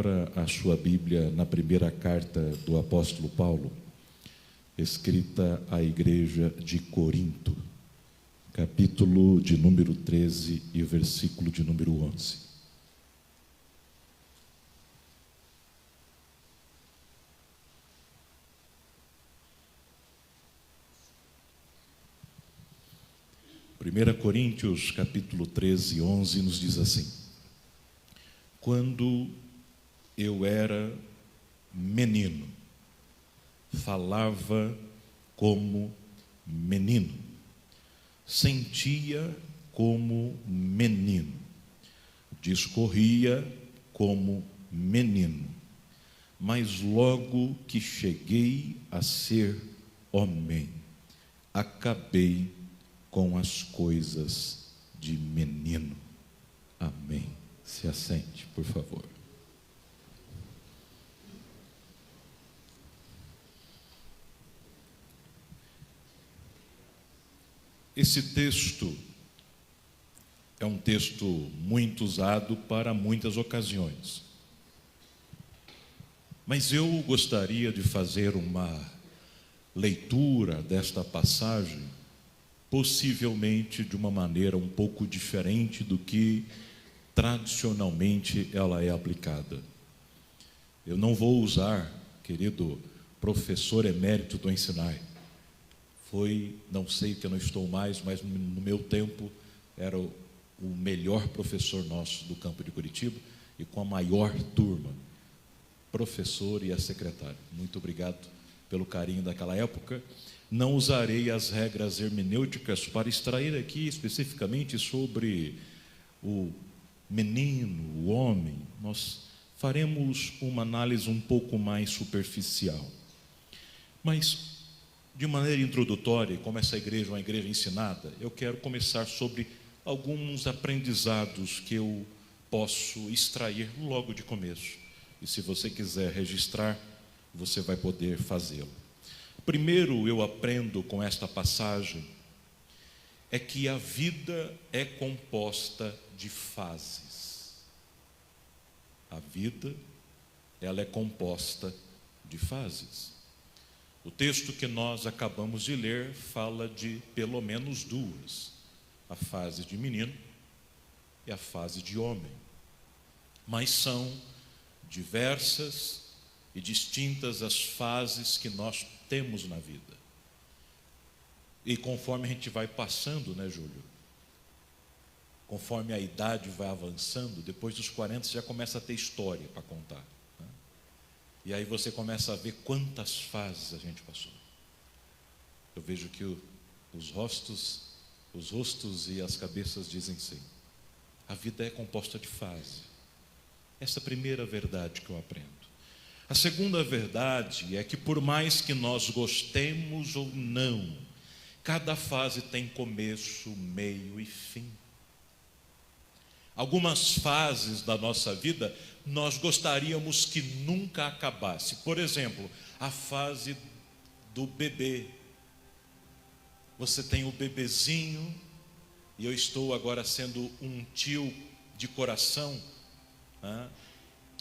Abra a sua Bíblia na primeira carta do apóstolo Paulo, escrita à igreja de Corinto, capítulo de número 13 e o versículo de número 11. Primeira Coríntios, capítulo 13, 11, nos diz assim: quando eu era menino, falava como menino, sentia como menino, discorria como menino, mas logo que cheguei a ser homem, acabei com as coisas de menino. Amém. Se assente, por favor. Esse texto é um texto muito usado para muitas ocasiões. Mas eu gostaria de fazer uma leitura desta passagem, possivelmente de uma maneira um pouco diferente do que tradicionalmente ela é aplicada. Eu não vou usar, querido professor emérito do Ensinai. Não sei que eu não estou mais, mas no meu tempo era o melhor professor nosso do campo de Curitiba e com a maior turma, professor e a secretária. Muito obrigado pelo carinho daquela época. Não usarei as regras hermenêuticas para extrair aqui especificamente sobre o menino, o homem. Nós faremos uma análise um pouco mais superficial. Mas, de maneira introdutória, como essa igreja é uma igreja ensinada, eu quero começar sobre alguns aprendizados que eu posso extrair logo de começo. E se você quiser registrar, você vai poder fazê-lo. Primeiro, eu aprendo com esta passagem é que a vida é composta de fases. A vida, ela é composta de fases. O texto que nós acabamos de ler fala de pelo menos duas: a fase de menino e a fase de homem. Mas são diversas e distintas as fases que nós temos na vida. E conforme a gente vai passando, né, Júlio? Conforme a idade vai avançando, depois dos 40 você já começa a ter história para contar, né? E aí você começa a ver quantas fases a gente passou. Eu vejo que os rostos e as cabeças dizem sim. A vida é composta de fase. Essa é a primeira verdade que eu aprendo. A segunda verdade é que, por mais que nós gostemos ou não, cada fase tem começo, meio e fim. Algumas fases da nossa vida nós gostaríamos que nunca acabasse. Por exemplo, a fase do bebê. Você tem o bebezinho, e eu estou agora sendo um tio de coração, né?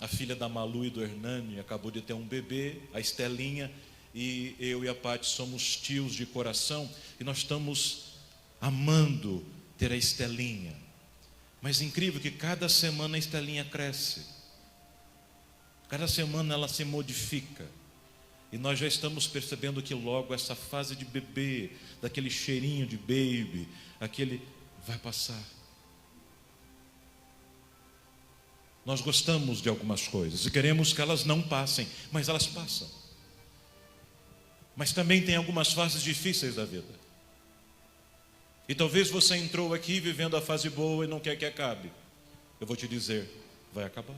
A filha da Malu e do Hernani acabou de ter um bebê, a Estelinha, e eu e a Paty somos tios de coração, e nós estamos amando ter a Estelinha. Mas é incrível que cada semana a Estelinha cresce, cada semana ela se modifica, e nós já estamos percebendo que logo essa fase de bebê, daquele cheirinho de baby, vai passar. Nós gostamos de algumas coisas e queremos que elas não passem, mas elas passam. Mas também tem algumas fases difíceis da vida. E talvez você entrou aqui vivendo a fase boa e não quer que acabe. Eu vou te dizer, vai acabar.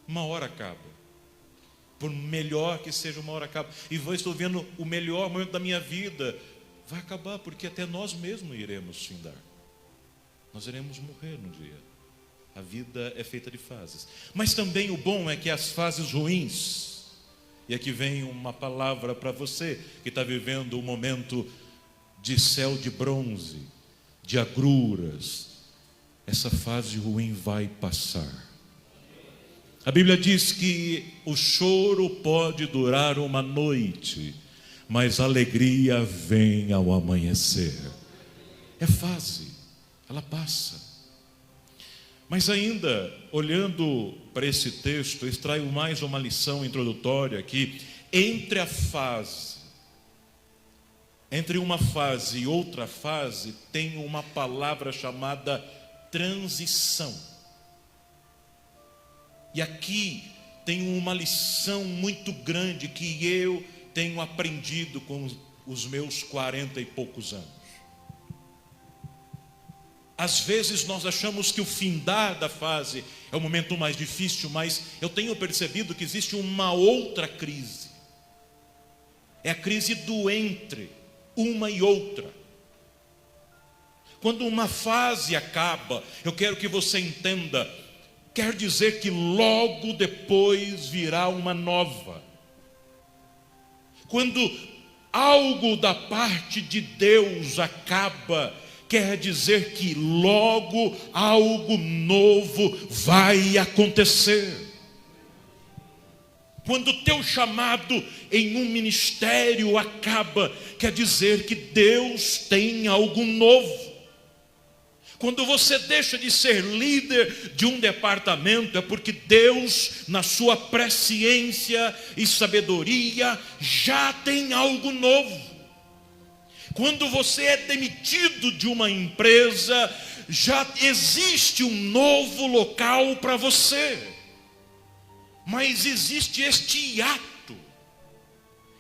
Uma hora acaba. Por melhor que seja, uma hora acaba. E eu estou vendo o melhor momento da minha vida. Vai acabar, porque até nós mesmos iremos findar. Nós iremos morrer no dia. A vida é feita de fases. Mas também o bom é que as fases ruins, e aqui vem uma palavra para você que está vivendo um momento de céu de bronze, de agruras, essa fase ruim vai passar. A Bíblia diz que o choro pode durar uma noite, mas a alegria vem ao amanhecer. É fase, ela passa. Mas ainda, olhando para esse texto, extraio mais uma lição introdutória aqui. Entre uma fase e outra fase, tem uma palavra chamada transição. E aqui tem uma lição muito grande que eu tenho aprendido com os meus 40 e poucos anos. Às vezes nós achamos que o findar da fase é o momento mais difícil, mas eu tenho percebido que existe uma outra crise. É a crise do entre uma e outra. Quando uma fase acaba, eu quero que você entenda, quer dizer que logo depois virá uma nova. Quando algo da parte de Deus acaba, quer dizer que logo algo novo vai acontecer. Quando o teu chamado em um ministério acaba, quer dizer que Deus tem algo novo. Quando você deixa de ser líder de um departamento, é porque Deus, na sua presciência e sabedoria, já tem algo novo. Quando você é demitido de uma empresa, já existe um novo local para você. Mas existe este hiato.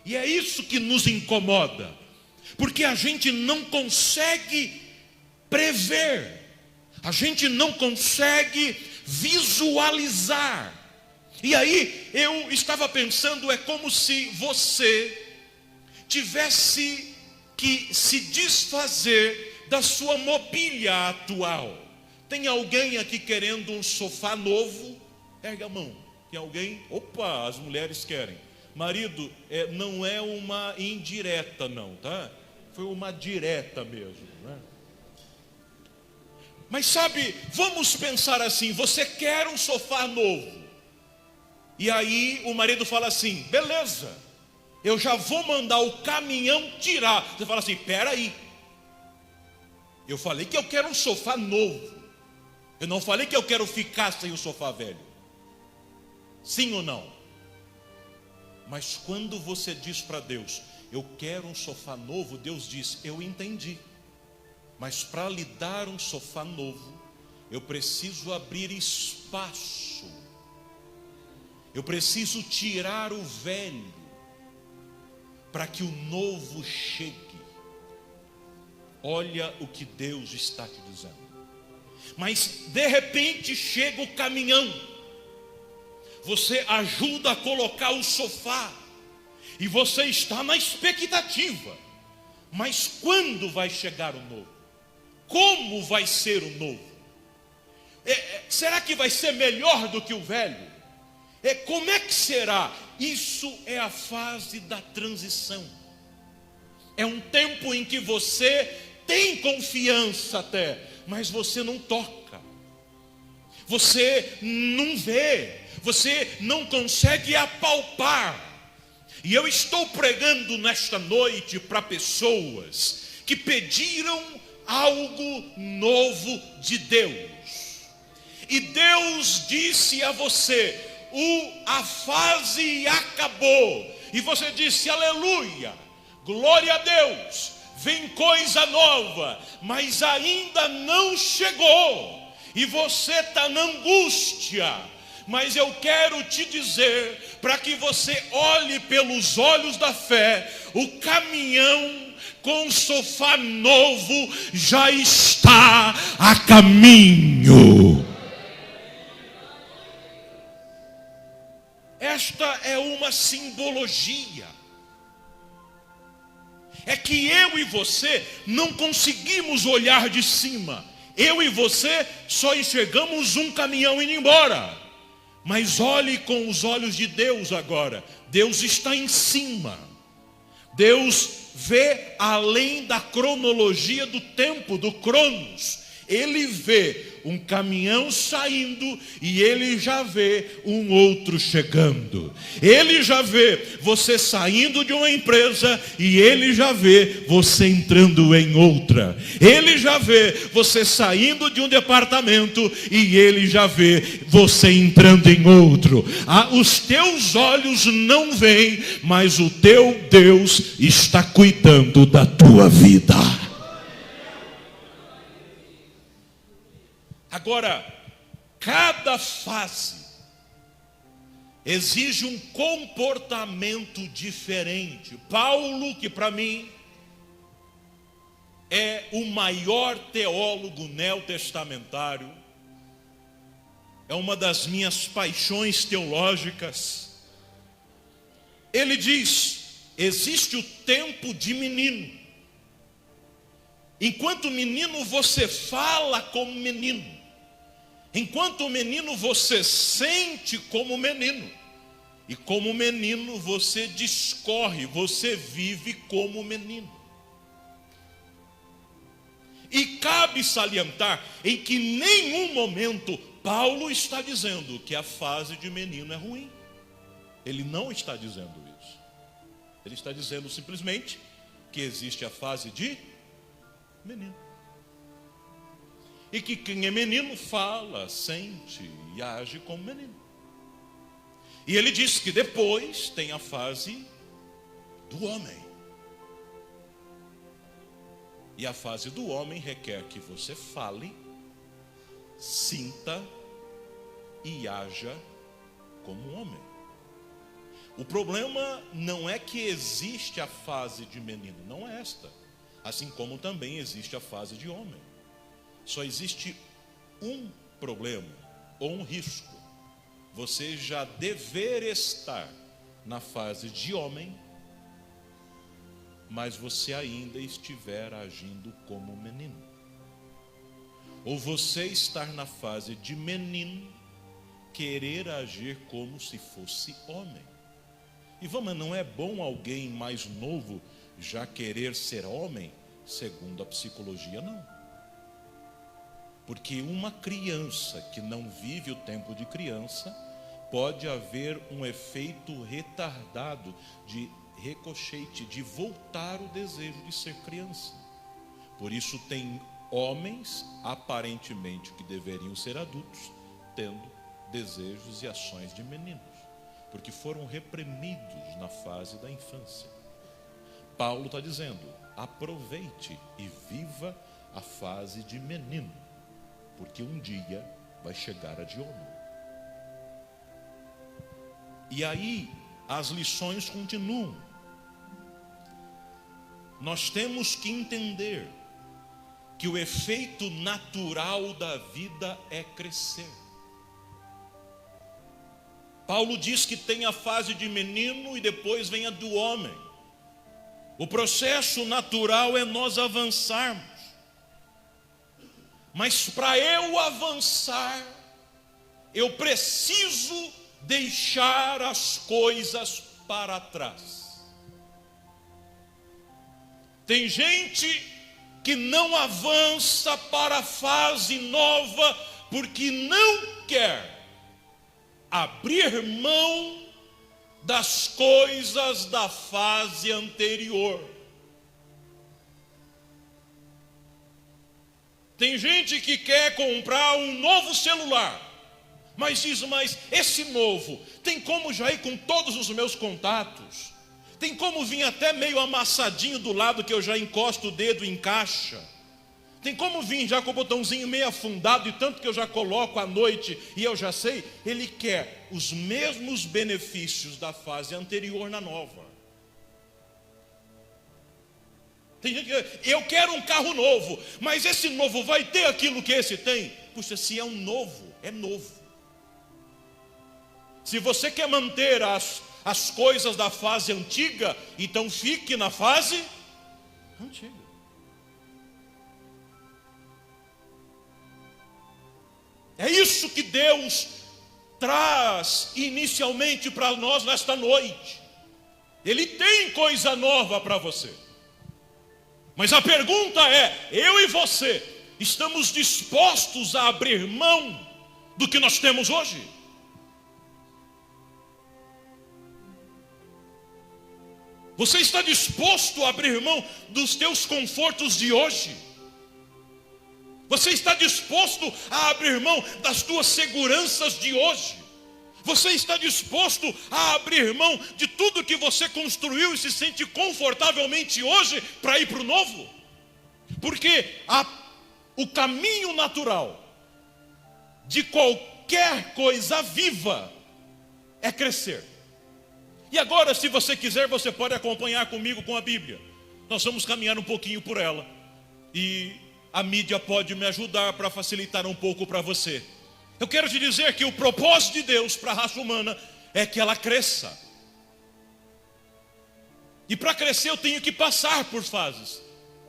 E é isso que nos incomoda. Porque a gente não consegue prever. A gente não consegue visualizar. E aí eu estava pensando, é como se você tivesse que se desfazer da sua mobília atual. Tem alguém aqui querendo um sofá novo? Erga a mão. Tem alguém? Opa, as mulheres querem. Marido, não é uma indireta não, tá? Foi uma direta mesmo, né? Mas sabe, vamos pensar assim, você quer um sofá novo. E aí o marido fala assim, beleza, eu já vou mandar o caminhão tirar. Você fala assim, peraí, eu falei que eu quero um sofá novo. Eu não falei que eu quero ficar sem o sofá velho. Sim ou não? Mas quando você diz para Deus, eu quero um sofá novo, Deus diz, eu entendi. Mas para lhe dar um sofá novo, eu preciso abrir espaço. Eu preciso tirar o velho, para que o novo chegue. Olha o que Deus está te dizendo. Mas de repente chega o caminhão. Você ajuda a colocar o sofá. E você está na expectativa. Mas quando vai chegar o novo? Como vai ser o novo? Será que vai ser melhor do que o velho? Como é que será? Isso é a fase da transição. É um tempo em que você tem confiança até, mas você não toca. Você não vê. Você não consegue apalpar. E eu estou pregando nesta noite para pessoas que pediram algo novo de Deus. E Deus disse a você, a fase acabou. E você disse, aleluia, glória a Deus, vem coisa nova. Mas ainda não chegou. E você está na angústia. Mas eu quero te dizer, para que você olhe pelos olhos da fé, o caminhão com sofá novo já está a caminho. Esta é uma simbologia. É que eu e você não conseguimos olhar de cima. Eu e você só enxergamos um caminhão indo embora. Mas olhe com os olhos de Deus agora. Deus está em cima. Deus vê além da cronologia do tempo, do Cronos. Ele vê um caminhão saindo e ele já vê um outro chegando. Ele já vê você saindo de uma empresa e ele já vê você entrando em outra. Ele já vê você saindo de um departamento e ele já vê você entrando em outro. Os teus olhos não veem, mas o teu Deus está cuidando da tua vida. Agora, cada fase exige um comportamento diferente. Paulo, que para mim é o maior teólogo neotestamentário, é uma das minhas paixões teológicas. Ele diz: existe o tempo de menino. Enquanto menino você fala como menino. Enquanto menino você sente como menino. E como menino você discorre, você vive como menino. E cabe salientar em que em nenhum momento Paulo está dizendo que a fase de menino é ruim. Ele não está dizendo isso. Ele está dizendo simplesmente que existe a fase de menino. E que quem é menino fala, sente e age como menino. E ele diz que depois tem a fase do homem. E a fase do homem requer que você fale, sinta e haja como homem. O problema não é que existe a fase de menino, não é esta. Assim como também existe a fase de homem. Só existe um problema ou um risco. Você já dever estar na fase de homem, mas você ainda estiver agindo como menino. Ou você estar na fase de menino, querer agir como se fosse homem. E vamos, não é bom alguém mais novo já querer ser homem? Segundo a psicologia, não. Porque uma criança que não vive o tempo de criança, pode haver um efeito retardado de ricochete, de voltar o desejo de ser criança. Por isso tem homens, aparentemente que deveriam ser adultos, tendo desejos e ações de meninos, porque foram reprimidos na fase da infância. Paulo está dizendo: aproveite e viva a fase de menino, porque um dia vai chegar a de homem. E aí as lições continuam. Nós temos que entender que o efeito natural da vida é crescer. Paulo diz que tem a fase de menino e depois vem a do homem. O processo natural é nós avançarmos. Mas para eu avançar, eu preciso deixar as coisas para trás. Tem gente que não avança para a fase nova porque não quer abrir mão das coisas da fase anterior. Tem gente que quer comprar um novo celular, mas diz: mas esse novo tem como já ir com todos os meus contatos? Tem como vir até meio amassadinho do lado que eu já encosto o dedo e encaixa? Tem como vir já com o botãozinho meio afundado e tanto que eu já coloco à noite e eu já sei? Ele quer os mesmos benefícios da fase anterior na nova. Tem gente que eu quero um carro novo, mas esse novo vai ter aquilo que esse tem? Puxa, se é um novo, é novo. Se você quer manter as coisas da fase antiga, então fique na fase antiga. É isso que Deus traz inicialmente para nós nesta noite. Ele tem coisa nova para você. Mas a pergunta é: eu e você estamos dispostos a abrir mão do que nós temos hoje? Você está disposto a abrir mão dos teus confortos de hoje? Você está disposto a abrir mão das tuas seguranças de hoje? Você está disposto a abrir mão de tudo que você construiu e se sente confortavelmente hoje para ir para o novo? Porque o caminho natural de qualquer coisa viva é crescer. E agora, se você quiser, você pode acompanhar comigo com a Bíblia. Nós vamos caminhar um pouquinho por ela. E a mídia pode me ajudar para facilitar um pouco para você. Eu quero te dizer que o propósito de Deus para a raça humana é que ela cresça. E para crescer eu tenho que passar por fases.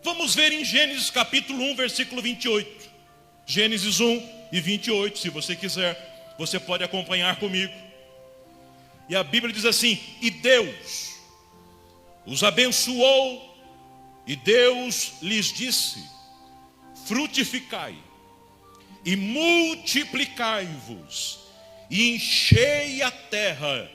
Vamos ver em Gênesis capítulo 1, versículo 28. Gênesis 1 e 28, se você quiser, você pode acompanhar comigo. E a Bíblia diz assim: e Deus os abençoou, e Deus lhes disse: frutificai, e multiplicai-vos, e enchei a terra,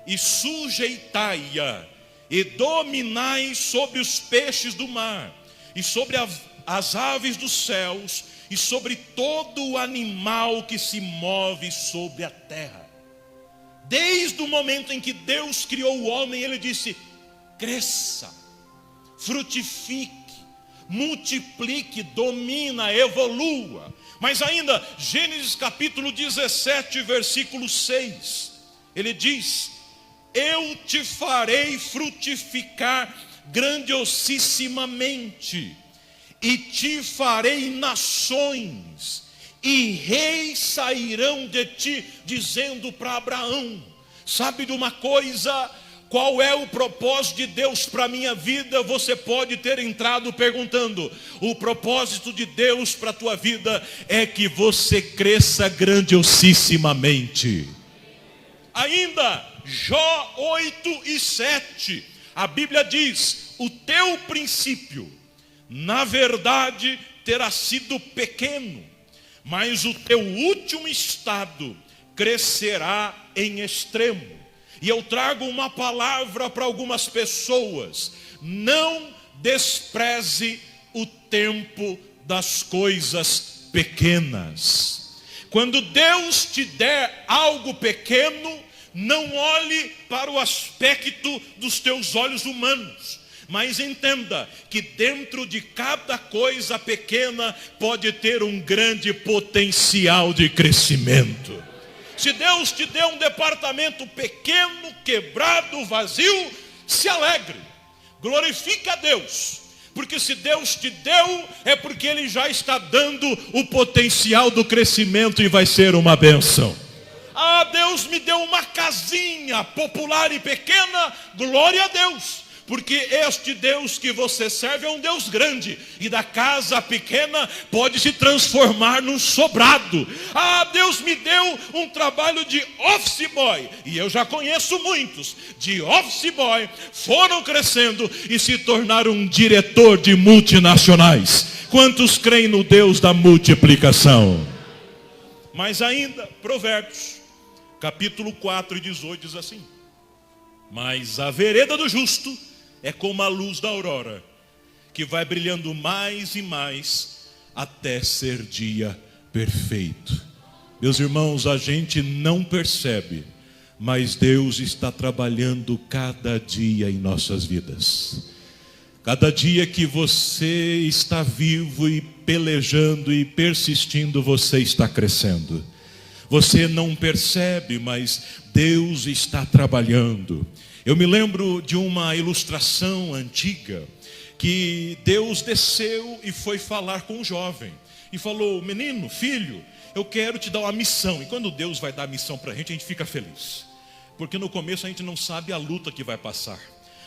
e sujeitai-a, e dominai sobre os peixes do mar, e sobre as aves dos céus, e sobre todo o animal que se move sobre a terra. Desde o momento em que Deus criou o homem, Ele disse: cresça, frutifique, multiplique, domina, evolua. Mas ainda, Gênesis capítulo 17, versículo 6, Ele diz: eu te farei frutificar grandiosissimamente, e te farei nações, e reis sairão de ti, dizendo para Abraão. Sabe de uma coisa? Qual é o propósito de Deus para a minha vida? Você pode ter entrado perguntando. O propósito de Deus para a tua vida é que você cresça grandiosissimamente. Ainda, Jó 8 e 7, a Bíblia diz: o teu princípio, na verdade, terá sido pequeno, mas o teu último estado crescerá em extremo. E eu trago uma palavra para algumas pessoas: não despreze o tempo das coisas pequenas. Quando Deus te der algo pequeno, não olhe para o aspecto dos teus olhos humanos, mas entenda que dentro de cada coisa pequena pode ter um grande potencial de crescimento. Se Deus te deu um departamento pequeno, quebrado, vazio, se alegre, glorifique a Deus, porque se Deus te deu, é porque Ele já está dando o potencial do crescimento e vai ser uma bênção. Ah, Deus me deu uma casinha popular e pequena, glória a Deus, porque este Deus que você serve é um Deus grande, e da casa pequena pode se transformar num sobrado. Ah, Deus me deu um trabalho de office boy, e eu já conheço muitos de office boy, foram crescendo e se tornaram um diretor de multinacionais. Quantos creem no Deus da multiplicação? Mas ainda, Provérbios capítulo 4 e 18 diz assim: mas a vereda do justo é como a luz da aurora, que vai brilhando mais e mais até ser dia perfeito. Meus irmãos, a gente não percebe, mas Deus está trabalhando cada dia em nossas vidas. Cada dia que você está vivo e pelejando e persistindo, você está crescendo. Você não percebe, mas Deus está trabalhando. Eu me lembro de uma ilustração antiga, que Deus desceu e foi falar com um jovem. E falou: menino, filho, eu quero te dar uma missão. E quando Deus vai dar a missão para a gente fica feliz. Porque no começo a gente não sabe a luta que vai passar.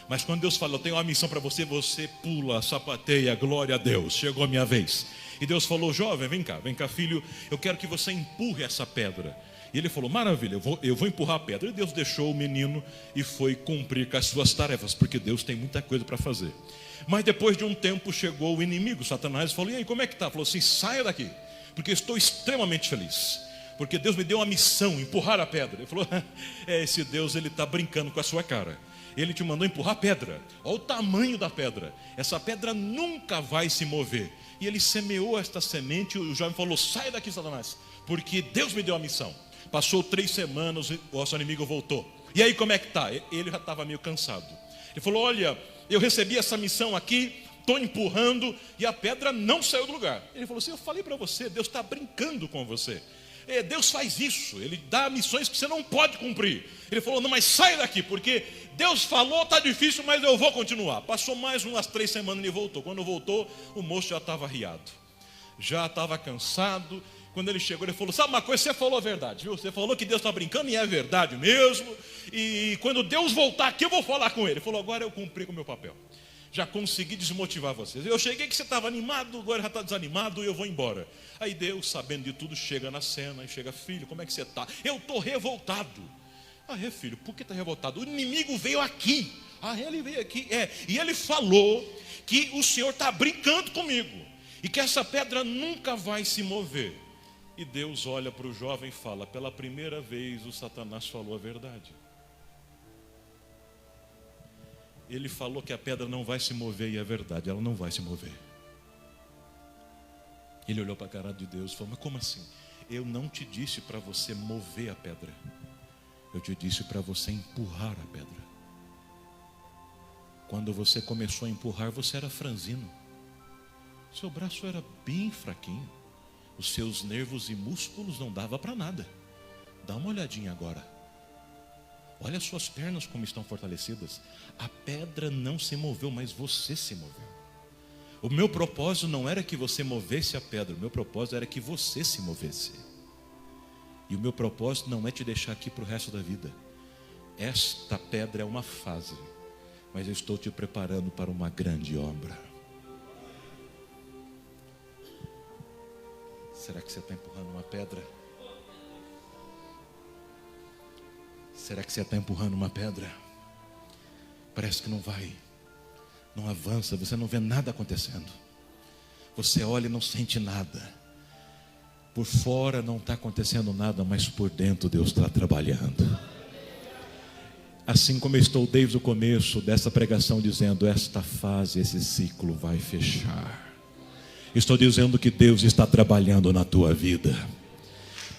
Mas quando Deus fala: eu tenho uma missão para você, você pula, sapateia, glória a Deus, chegou a minha vez. E Deus falou: jovem, vem cá filho, eu quero que você empurre essa pedra. E ele falou, maravilha, eu vou empurrar a pedra. E Deus deixou o menino e foi cumprir com as suas tarefas, porque Deus tem muita coisa para fazer. Mas depois de um tempo chegou o inimigo, Satanás, e falou, e aí, como é que está? Falou assim, saia daqui, porque eu estou extremamente feliz, porque Deus me deu uma missão, empurrar a pedra. Ele falou, esse Deus, ele está brincando com a sua cara. Ele te mandou empurrar a pedra, olha o tamanho da pedra, essa pedra nunca vai se mover. E ele semeou esta semente, e o jovem falou, sai daqui, Satanás, porque Deus me deu a missão. Passou 3 semanas, o nosso inimigo voltou. E aí como é que está? Ele já estava meio cansado. Ele falou, olha, eu recebi essa missão aqui, estou empurrando e a pedra não saiu do lugar. Ele falou assim, eu falei para você, Deus está brincando com você. Deus faz isso, Ele dá missões que você não pode cumprir. Ele falou, não, mas sai daqui, porque Deus falou, está difícil, mas eu vou continuar. Passou mais umas 3 semanas e ele voltou. Quando voltou, o moço já estava arriado, já estava cansado. Quando ele chegou, ele falou, sabe uma coisa, você falou a verdade, viu? Você falou que Deus está brincando e é verdade mesmo. E quando Deus voltar aqui, eu vou falar com ele. Ele falou, agora eu cumpri com o meu papel. Já consegui desmotivar vocês. Eu cheguei que você estava animado, agora já está desanimado e eu vou embora. Aí Deus, sabendo de tudo, chega na cena e chega, filho, como é que você está? Eu estou revoltado. Filho, por que está revoltado? O inimigo veio aqui. Ele veio aqui. E ele falou que o Senhor está brincando comigo. E que essa pedra nunca vai se mover. E Deus olha para o jovem e fala, pela primeira vez o Satanás falou a verdade. Ele falou que a pedra não vai se mover e é verdade, ela não vai se mover. Ele olhou para a cara de Deus e falou, mas como assim? Eu não te disse para você mover a pedra, eu te disse para você empurrar a pedra. Quando você começou a empurrar, você era franzino, seu braço era bem fraquinho, os seus nervos e músculos não dava para nada. Dá uma olhadinha agora. Olha as suas pernas como estão fortalecidas. A pedra não se moveu, mas você se moveu. O meu propósito não era que você movesse a pedra, o meu propósito era que você se movesse. E o meu propósito não é te deixar aqui para o resto da vida. Esta pedra é uma fase, mas eu estou te preparando para uma grande obra. Será que você está empurrando uma pedra? Será que você está empurrando uma pedra? Parece que não vai, não avança, você não vê nada acontecendo. Você olha e não sente nada. Por fora não está acontecendo nada, mas por dentro Deus está trabalhando. Assim como eu estou desde o começo dessa pregação dizendo, esta fase, esse ciclo vai fechar. Estou dizendo que Deus está trabalhando na tua vida.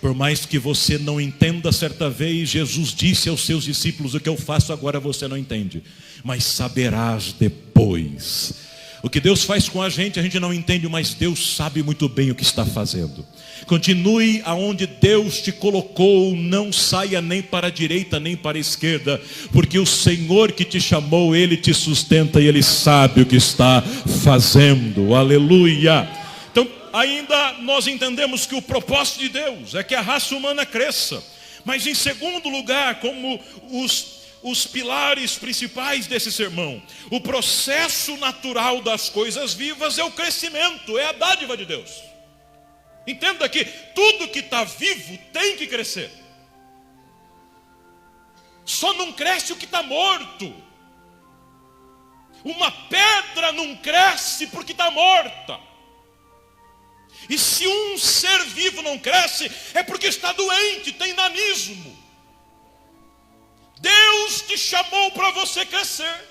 Por mais que você não entenda, certa vez Jesus disse aos seus discípulos, o que eu faço agora você não entende, mas saberás depois. O que Deus faz com a gente não entende, mas Deus sabe muito bem o que está fazendo. Continue aonde Deus te colocou, não saia nem para a direita nem para a esquerda, porque o Senhor que te chamou, Ele te sustenta e Ele sabe o que está fazendo. Aleluia! Então, ainda nós entendemos que o propósito de Deus é que a raça humana cresça. Mas em segundo lugar, como os pilares principais desse sermão, o processo natural das coisas vivas é o crescimento, é a dádiva de Deus. Entenda que tudo que está vivo tem que crescer. Só não cresce o que está morto. Uma pedra não cresce porque está morta. E se um ser vivo não cresce, é porque está doente, tem nanismo. Deus te chamou para você crescer.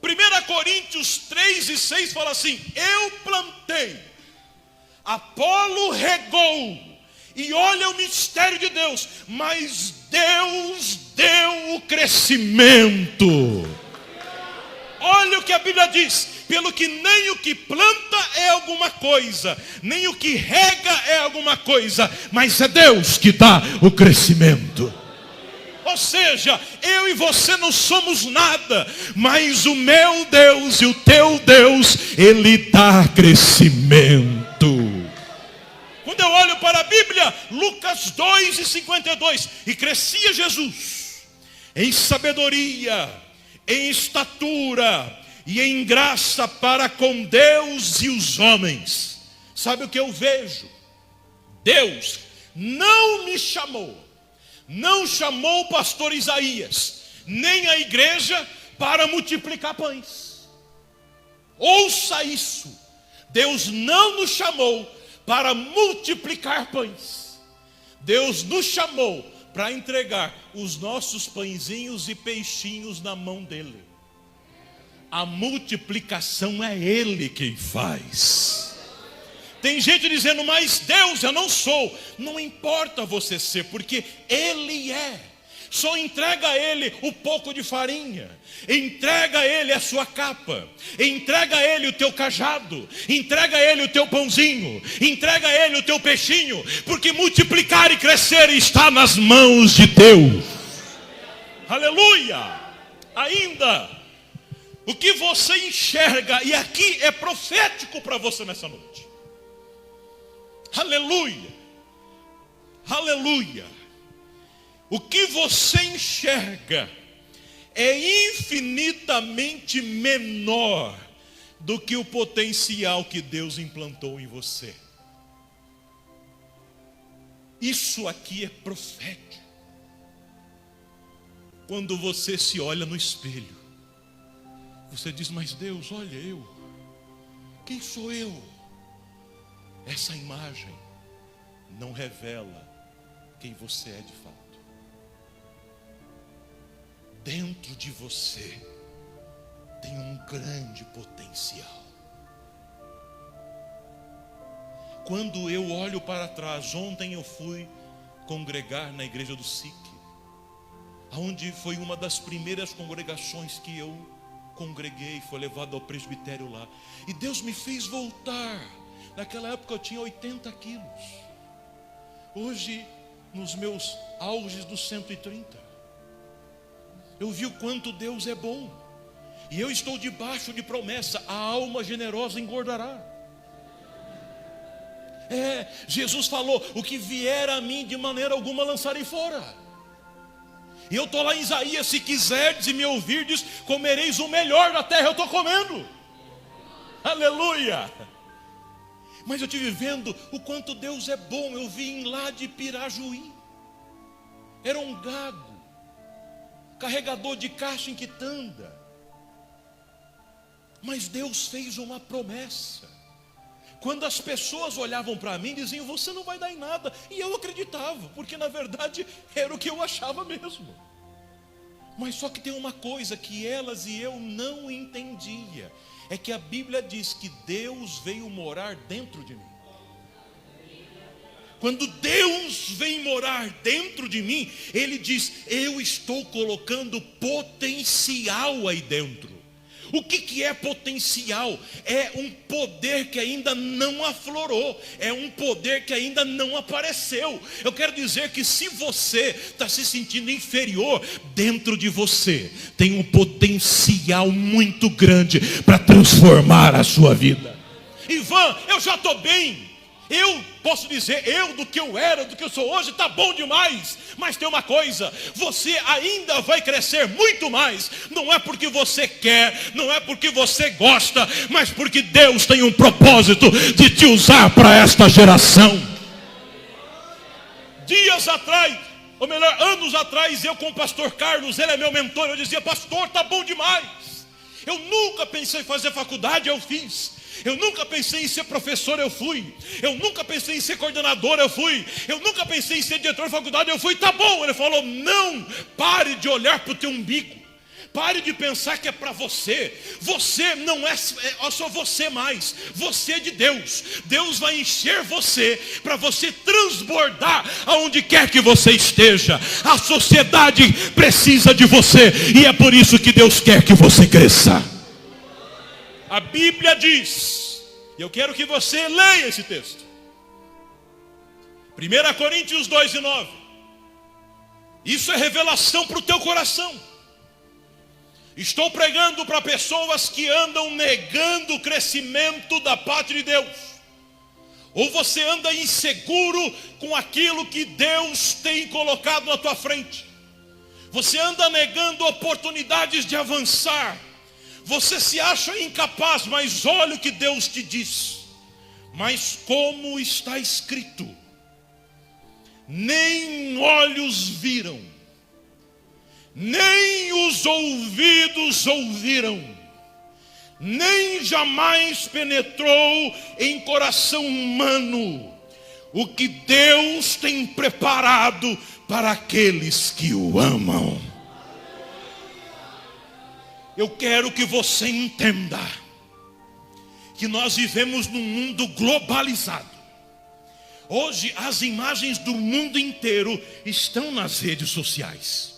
1 Coríntios 3:6 fala assim, eu plantei, Apolo regou, e olha o mistério de Deus, mas Deus deu o crescimento. Olha o que a Bíblia diz, pelo que nem o que planta é alguma coisa, nem o que rega é alguma coisa, mas é Deus que dá o crescimento. Ou seja, eu e você não somos nada, mas o meu Deus e o teu Deus, Ele dá crescimento. Quando eu olho para a Bíblia, Lucas 2:52, e crescia Jesus em sabedoria, em estatura e em graça para com Deus e os homens. Sabe o que eu vejo? Deus não me chamou, não chamou o pastor Isaías, nem a igreja para multiplicar pães. Ouça isso, Deus não nos chamou para multiplicar pães. Deus nos chamou para entregar os nossos pãezinhos e peixinhos na mão dele. A multiplicação é Ele quem faz. Tem gente dizendo, mas Deus, eu não sou. Não importa você ser, porque Ele é. Só entrega a Ele o pouco de farinha, entrega a Ele a sua capa, entrega a Ele o teu cajado, entrega a Ele o teu pãozinho, entrega a Ele o teu peixinho, porque multiplicar e crescer está nas mãos de Deus. Aleluia! Ainda, o que você enxerga, e aqui é profético para você nessa noite. Aleluia! Aleluia! O que você enxerga é infinitamente menor do que o potencial que Deus implantou em você. Isso aqui é profético. Quando você se olha no espelho, você diz, mas Deus, olha eu, quem sou eu? Essa imagem não revela quem você é de fato. Dentro de você tem um grande potencial. Quando eu olho para trás, ontem eu fui congregar na igreja do SIC, onde foi uma das primeiras congregações que eu congreguei, foi levado ao presbitério lá. E Deus me fez voltar. Naquela época eu tinha 80 quilos. Hoje, nos meus auges dos 130. Eu vi o quanto Deus é bom. E eu estou debaixo de promessa. A alma generosa engordará. Jesus falou, o que vier a mim de maneira alguma lançarei fora. E eu estou lá em Isaías, se quiserdes e me ouvirdes, comereis o melhor da terra. Eu estou comendo. Aleluia. Mas eu estive vendo o quanto Deus é bom. Eu vim lá de Pirajuí. Era um gago, carregador de caixa em quitanda. Mas Deus fez uma promessa. Quando as pessoas olhavam para mim, diziam, você não vai dar em nada. E eu acreditava, porque na verdade era o que eu achava mesmo. Mas só que tem uma coisa que elas e eu não entendia. É que a Bíblia diz que Deus veio morar dentro de mim. Quando Deus vem morar dentro de mim, Ele diz, eu estou colocando potencial aí dentro. O que é potencial? É um poder que ainda não aflorou, é um poder que ainda não apareceu. Eu quero dizer que se você está se sentindo inferior, dentro de você tem um potencial muito grande para transformar a sua vida. Ivan, eu já estou bem. Eu posso dizer, eu do que eu era, do que eu sou hoje, está bom demais. Mas tem uma coisa, você ainda vai crescer muito mais. Não é porque você quer, não é porque você gosta, mas porque Deus tem um propósito de te usar para esta geração. Dias atrás, ou melhor, anos atrás, eu com o pastor Carlos, ele é meu mentor, eu dizia, pastor, está bom demais. Eu nunca pensei em fazer faculdade, eu fiz. Eu nunca pensei em ser professor, eu fui. Eu nunca pensei em ser coordenador, eu fui. Eu nunca pensei em ser diretor de faculdade, eu fui. Tá bom, ele falou, não, pare de olhar para o teu umbigo. Pare de pensar que é para você. Você não é só você mais. Você é de Deus. Deus vai encher você para você transbordar aonde quer que você esteja. A sociedade precisa de você. E é por isso que Deus quer que você cresça. A Bíblia diz, e eu quero que você leia esse texto, 1 Coríntios 2:9. Isso é revelação para o teu coração. Estou pregando para pessoas que andam negando o crescimento da parte de Deus. Ou você anda inseguro com aquilo que Deus tem colocado na tua frente. Você anda negando oportunidades de avançar. Você se acha incapaz, mas olha o que Deus te diz. Mas como está escrito, nem olhos viram, nem os ouvidos ouviram, nem jamais penetrou em coração humano o que Deus tem preparado para aqueles que o amam. Eu quero que você entenda que nós vivemos num mundo globalizado. Hoje as imagens do mundo inteiro estão nas redes sociais.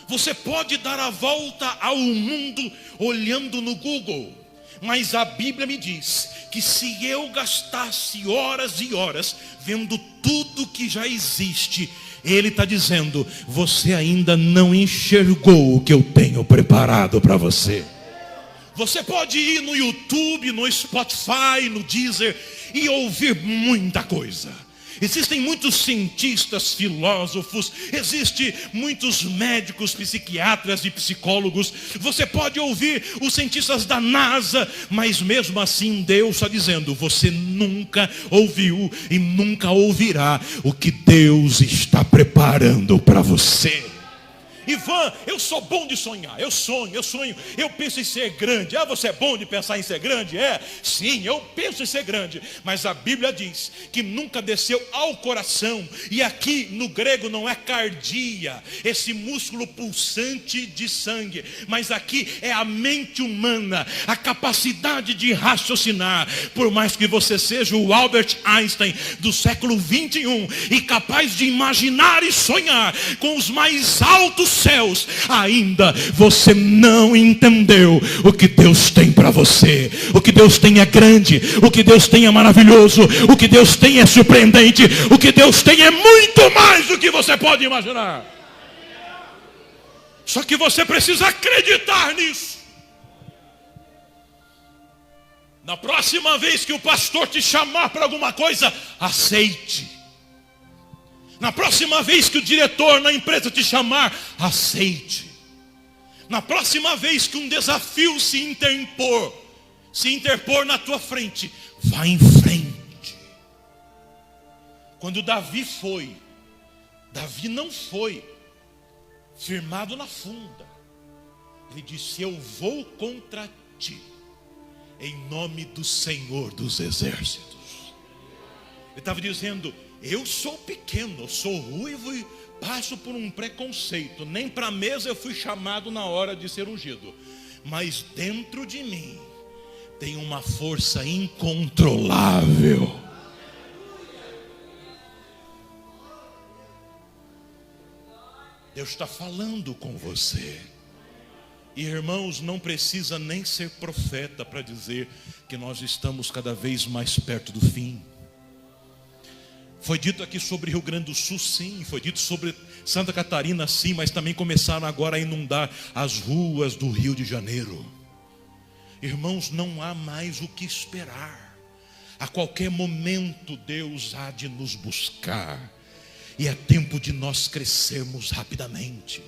Você pode dar a volta ao mundo olhando no Google, mas a Bíblia me diz que se eu gastasse horas e horas vendo tudo que já existe, Ele está dizendo: você ainda não enxergou o que eu tenho preparado para você. Você pode ir no YouTube, no Spotify, no Deezer e ouvir muita coisa. Existem muitos cientistas, filósofos, existem muitos médicos, psiquiatras e psicólogos. Você pode ouvir os cientistas da NASA, mas mesmo assim Deus está dizendo: você nunca ouviu e nunca ouvirá o que Deus está preparando para você. Ivan, eu sou bom de sonhar, eu sonho, eu penso em ser grande. Ah, você é bom de pensar em ser grande? É, sim, eu penso em ser grande. Mas a Bíblia diz que nunca desceu ao coração. E aqui no grego não é cardia, esse músculo pulsante de sangue, mas aqui é a mente humana, a capacidade de raciocinar. Por mais que você seja o Albert Einstein do século 21 e capaz de imaginar e sonhar com os mais altos céus, ainda você não entendeu o que Deus tem para você. O que Deus tem é grande, o que Deus tem é maravilhoso, o que Deus tem é surpreendente, o que Deus tem é muito mais do que você pode imaginar. Só que você precisa acreditar nisso. Na próxima vez que o pastor te chamar para alguma coisa, aceite. Na próxima vez que o diretor na empresa te chamar, aceite. Na próxima vez que um desafio se interpor na tua frente, vá em frente. Quando Davi não foi firmado na funda. Ele disse: eu vou contra ti, em nome do Senhor dos Exércitos. Ele estava dizendo: eu sou pequeno, eu sou ruivo e passo por um preconceito. Nem para a mesa eu fui chamado na hora de ser ungido. Mas dentro de mim tem uma força incontrolável. Deus está falando com você. E irmãos, não precisa nem ser profeta para dizer que nós estamos cada vez mais perto do fim. Foi dito aqui sobre Rio Grande do Sul, sim. Foi dito sobre Santa Catarina, sim. Mas também começaram agora a inundar as ruas do Rio de Janeiro. Irmãos, não há mais o que esperar. A qualquer momento Deus há de nos buscar. E é tempo de nós crescermos rapidamente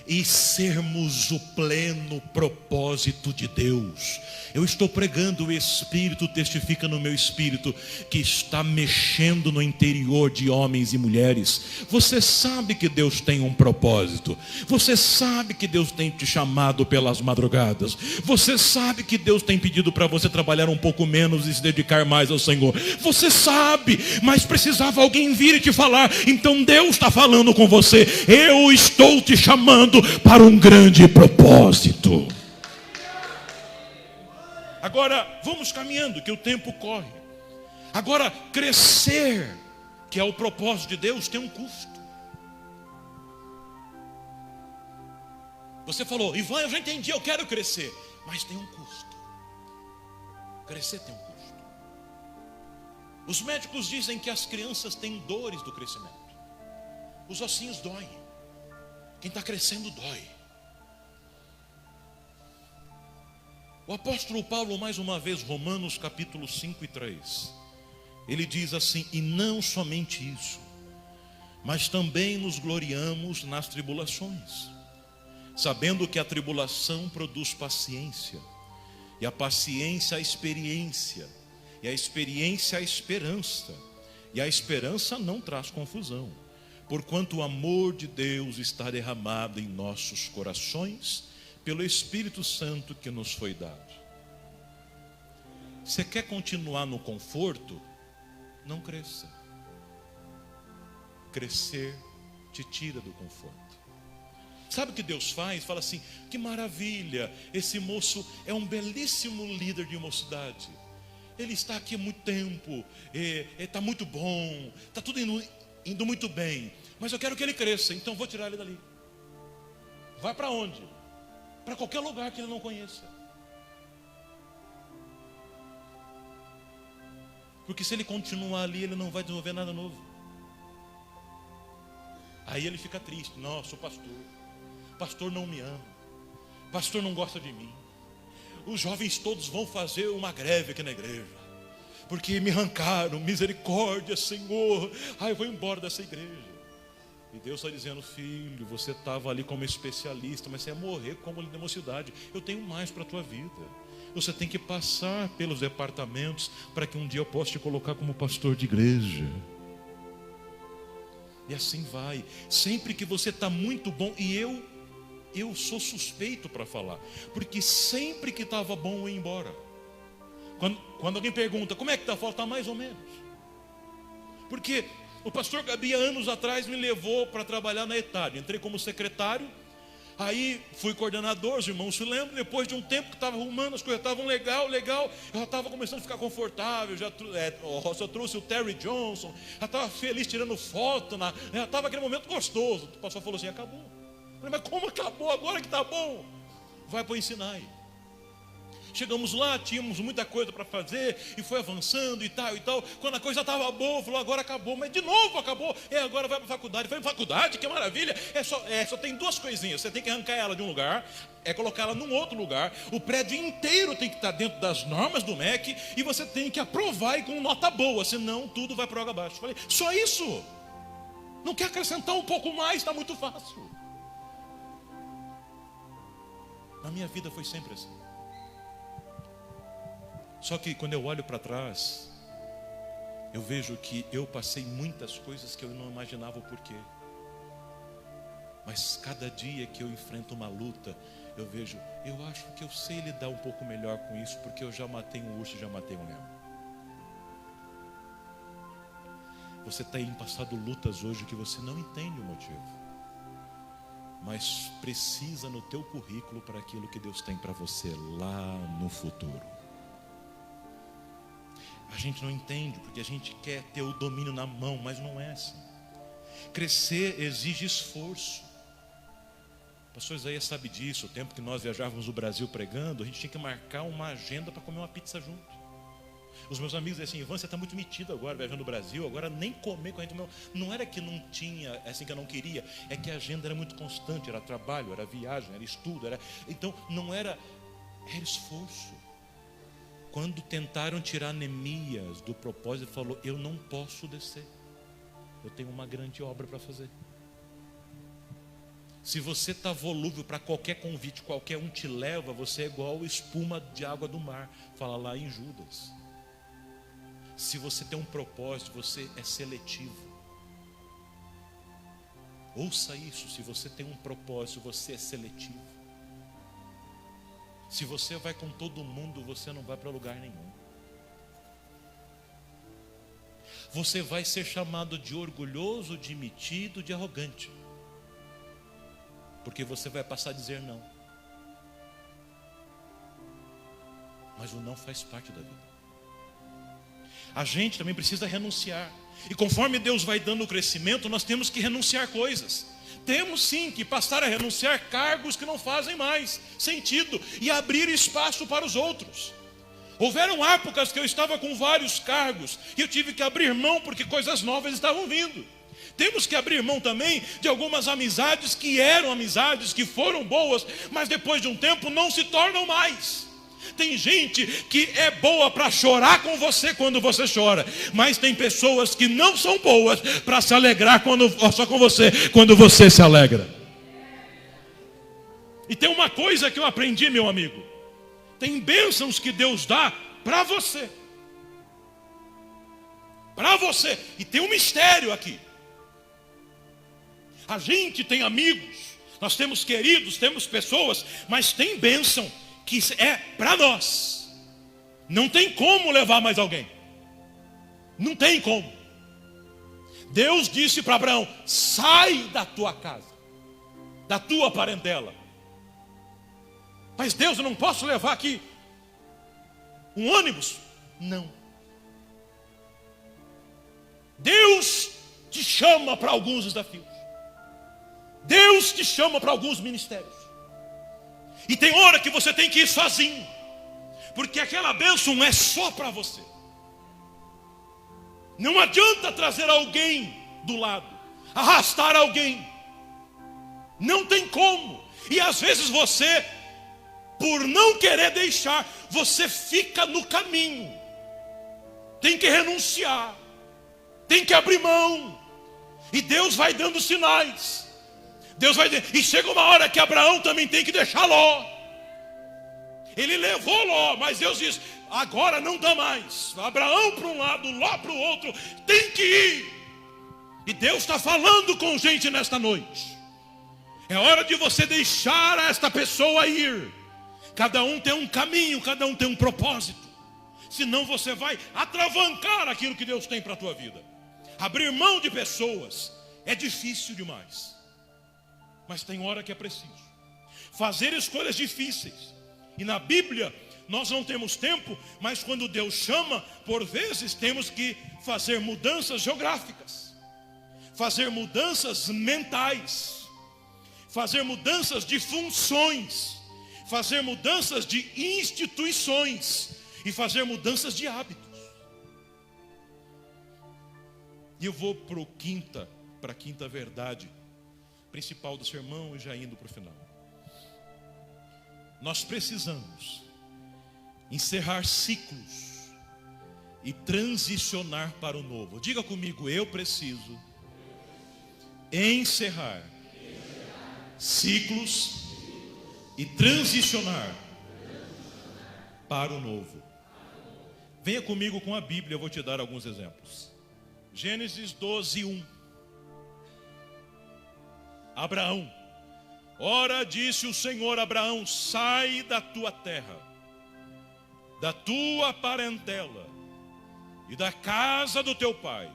e sermos o pleno propósito de Deus. Eu estou pregando, o Espírito testifica no meu espírito que está mexendo no interior de homens e mulheres. Você sabe que Deus tem um propósito. Você sabe que Deus tem te chamado pelas madrugadas. Você sabe que Deus tem pedido para você trabalhar um pouco menos e se dedicar mais ao Senhor. Você sabe, mas precisava alguém vir e te falar. Então Deus está falando com você: eu estou te chamando para um grande propósito. Agora vamos caminhando, que o tempo corre. Agora crescer, que é o propósito de Deus, tem um custo. Você falou: Ivan, eu já entendi, eu quero crescer. Mas tem um custo. Crescer tem um custo. Os médicos dizem que as crianças têm dores do crescimento. Os ossinhos doem. Quem está crescendo dói. O apóstolo Paulo, mais uma vez, Romanos capítulo 5 e 3. Ele diz assim: e não somente isso, mas também nos gloriamos nas tribulações, sabendo que a tribulação produz paciência, e a paciência a experiência, e a experiência a esperança, e a esperança não traz confusão, porquanto o amor de Deus está derramado em nossos corações, pelo Espírito Santo que nos foi dado. Você quer continuar no conforto? Não cresça. Crescer te tira do conforto. Sabe o que Deus faz? Fala assim: que maravilha, esse moço é um belíssimo líder de mocidade. Ele está aqui há muito tempo, está muito bom, está tudo indo muito bem. Mas eu quero que ele cresça, então vou tirar ele dali. Vai para onde? Para qualquer lugar que ele não conheça. Porque se ele continuar ali, ele não vai desenvolver nada novo. Aí ele fica triste: não, eu sou pastor. Pastor não me ama. Pastor não gosta de mim. Os jovens todos vão fazer uma greve aqui na igreja, porque me arrancaram. Misericórdia, Senhor. Eu vou embora dessa igreja. E Deus está dizendo: filho, você estava ali como especialista, mas você ia morrer como líder da mocidade. Eu tenho mais para a tua vida. Você tem que passar pelos departamentos para que um dia eu possa te colocar como pastor de igreja. E assim vai. Sempre que você está muito bom, e eu sou suspeito para falar, porque sempre que estava bom eu ia embora. Quando alguém pergunta: como é que está? Está mais ou menos. Porque o pastor Gabi, anos atrás, me levou para trabalhar na ETAD. Entrei como secretário, aí fui coordenador, os irmãos se lembram. Depois de um tempo que estava arrumando, as coisas estavam legal, eu já estava começando a ficar confortável. Já trouxe o Terry Johnson, já estava feliz tirando foto, já estava aquele momento gostoso. O pastor falou assim: acabou. Eu falei: mas como acabou agora que está bom? Vai para o Ensinai. Chegamos lá, tínhamos muita coisa para fazer, e foi avançando e tal e tal. Quando a coisa estava boa, falou: agora acabou. Mas de novo acabou. Agora vai para a faculdade. Foi para faculdade, que maravilha. Só tem duas coisinhas. Você tem que arrancar ela de um lugar, colocar ela num outro lugar. O prédio inteiro tem que estar dentro das normas do MEC, e você tem que aprovar e com nota boa, senão tudo vai para água abaixo. Falei: só isso? Não quer acrescentar um pouco mais? Está muito fácil. Na minha vida foi sempre assim. Só que quando eu olho para trás, eu vejo que eu passei muitas coisas que eu não imaginava o porquê. Mas cada dia que eu enfrento uma luta, eu vejo: eu acho que eu sei lidar um pouco melhor com isso, porque eu já matei um urso e já matei um leão. Você tem passado lutas hoje que você não entende o motivo, mas precisa no teu currículo para aquilo que Deus tem para você lá no futuro. A gente não entende porque a gente quer ter o domínio na mão, mas não é assim. Crescer exige esforço. O pastor Isaías sabe disso. O tempo que nós viajávamos no Brasil pregando, a gente tinha que marcar uma agenda para comer uma pizza junto. Os meus amigos diziam assim: Ivan, você está muito metido agora viajando no Brasil, agora nem comer com a gente. Não era que não tinha, assim, que eu não queria, é que a agenda era muito constante, era trabalho, era viagem, era estudo, então não era esforço. Quando tentaram tirar Neemias do propósito, ele falou: eu não posso descer, eu tenho uma grande obra para fazer. Se você está volúvel para qualquer convite, qualquer um te leva, você é igual espuma de água do mar. Fala lá em Judas. Se você tem um propósito, você é seletivo. Ouça isso: se você tem um propósito, você é seletivo. Se você vai com todo mundo, você não vai para lugar nenhum. Você vai ser chamado de orgulhoso, de metido, de arrogante, porque você vai passar a dizer não. Mas o não faz parte da vida. A gente também precisa renunciar. E conforme Deus vai dando o crescimento, nós temos que renunciar coisas. Temos sim que passar a renunciar cargos que não fazem mais sentido e abrir espaço para os outros. Houveram épocas que eu estava com vários cargos e eu tive que abrir mão porque coisas novas estavam vindo. Temos que abrir mão também de algumas amizades que eram amizades, que foram boas, mas depois de um tempo não se tornam mais. Tem gente que é boa para chorar com você quando você chora, mas tem pessoas que não são boas para se alegrar só com você quando você se alegra. E tem uma coisa que eu aprendi, meu amigo: tem bênçãos que Deus dá para você. Para você. E tem um mistério aqui. A gente tem amigos, nós temos queridos, temos pessoas, mas tem bênção que é para nós. Não tem como levar mais alguém. Não tem como. Deus disse para Abraão: sai da tua casa, da tua parentela. Mas Deus, eu não posso levar aqui um ônibus? Não. Deus te chama para alguns desafios. Deus te chama para alguns ministérios. E tem hora que você tem que ir sozinho, porque aquela bênção é só para você. Não adianta trazer alguém do lado, arrastar alguém. Não tem como. E às vezes você, por não querer deixar, você fica no caminho. Tem que renunciar, tem que abrir mão. E Deus vai dando sinais. E chega uma hora que Abraão também tem que deixar Ló. Ele levou Ló, mas Deus diz: agora não dá mais. Abraão para um lado, Ló para o outro, tem que ir. E Deus está falando com gente nesta noite. É hora de você deixar esta pessoa ir. Cada um tem um caminho, cada um tem um propósito. Senão você vai atravancar aquilo que Deus tem para a tua vida. Abrir mão de pessoas é difícil demais. Mas tem hora que é preciso fazer escolhas difíceis. E na Bíblia nós não temos tempo, mas quando Deus chama, por vezes temos que fazer mudanças geográficas, fazer mudanças mentais, fazer mudanças de funções, fazer mudanças de instituições e fazer mudanças de hábitos. E eu vou para a quinta verdade principal do sermão, e já indo para o final. Nós precisamos encerrar ciclos e transicionar para o novo. Diga comigo: eu preciso encerrar ciclos e transicionar para o novo. Venha comigo com a Bíblia, eu vou te dar alguns exemplos. Gênesis 12:1. Abraão: ora disse o Senhor a Abraão: sai da tua terra, da tua parentela e da casa do teu pai,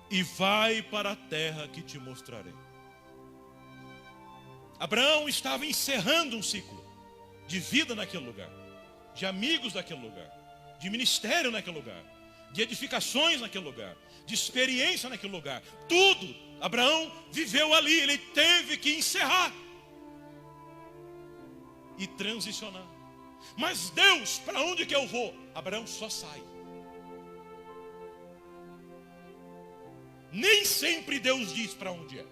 e vai para a terra que te mostrarei. Abraão estava encerrando um ciclo de vida naquele lugar, de amigos naquele lugar, de ministério naquele lugar, de edificações naquele lugar, de experiência naquele lugar. Tudo Abraão viveu ali. Ele teve que encerrar e transicionar. Mas Deus: para onde que eu vou? Abraão só sai. Nem sempre Deus diz para onde é.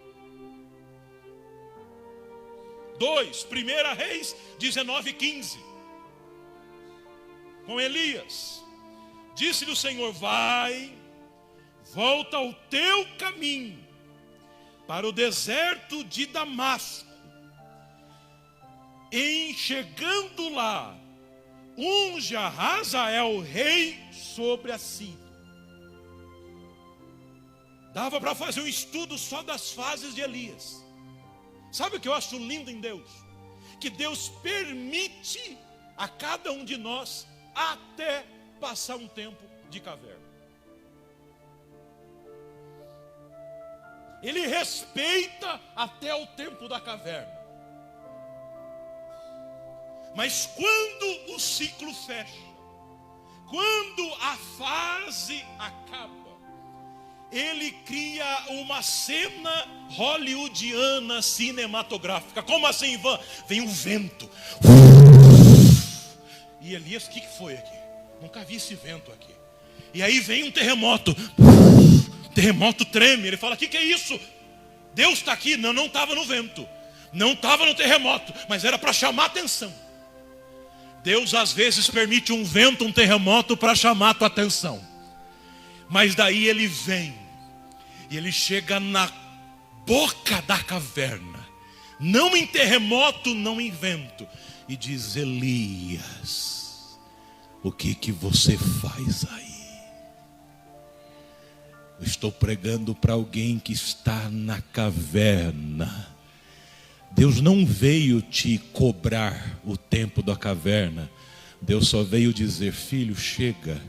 2, 1 Reis 19:15. Com Elias, disse-lhe o Senhor: vai, volta ao teu caminho para o deserto de Damasco. Em chegando lá, unge a Hazael rei sobre a Síria. Dava para fazer um estudo só das fases de Elias. Sabe o que eu acho lindo em Deus? Que Deus permite a cada um de nós até passar um tempo de caverna. Ele respeita até o tempo da caverna. Mas quando o ciclo fecha, quando a fase acaba, ele cria uma cena hollywoodiana cinematográfica. Como assim, Ivan? Vem um vento. E Elias: o que foi aqui? Nunca vi esse vento aqui. E aí vem um terremoto. O terremoto treme. Ele fala: o que é isso? Deus está aqui. Não estava no vento, não estava no terremoto, mas era para chamar atenção. Deus às vezes permite um vento, um terremoto para chamar a tua atenção. Mas daí ele vem e ele chega na boca da caverna, não em terremoto, não em vento, e diz: Elias, o que você faz aí? Eu estou pregando para alguém que está na caverna. Deus não veio te cobrar o tempo da caverna. Deus só veio dizer: filho, chega.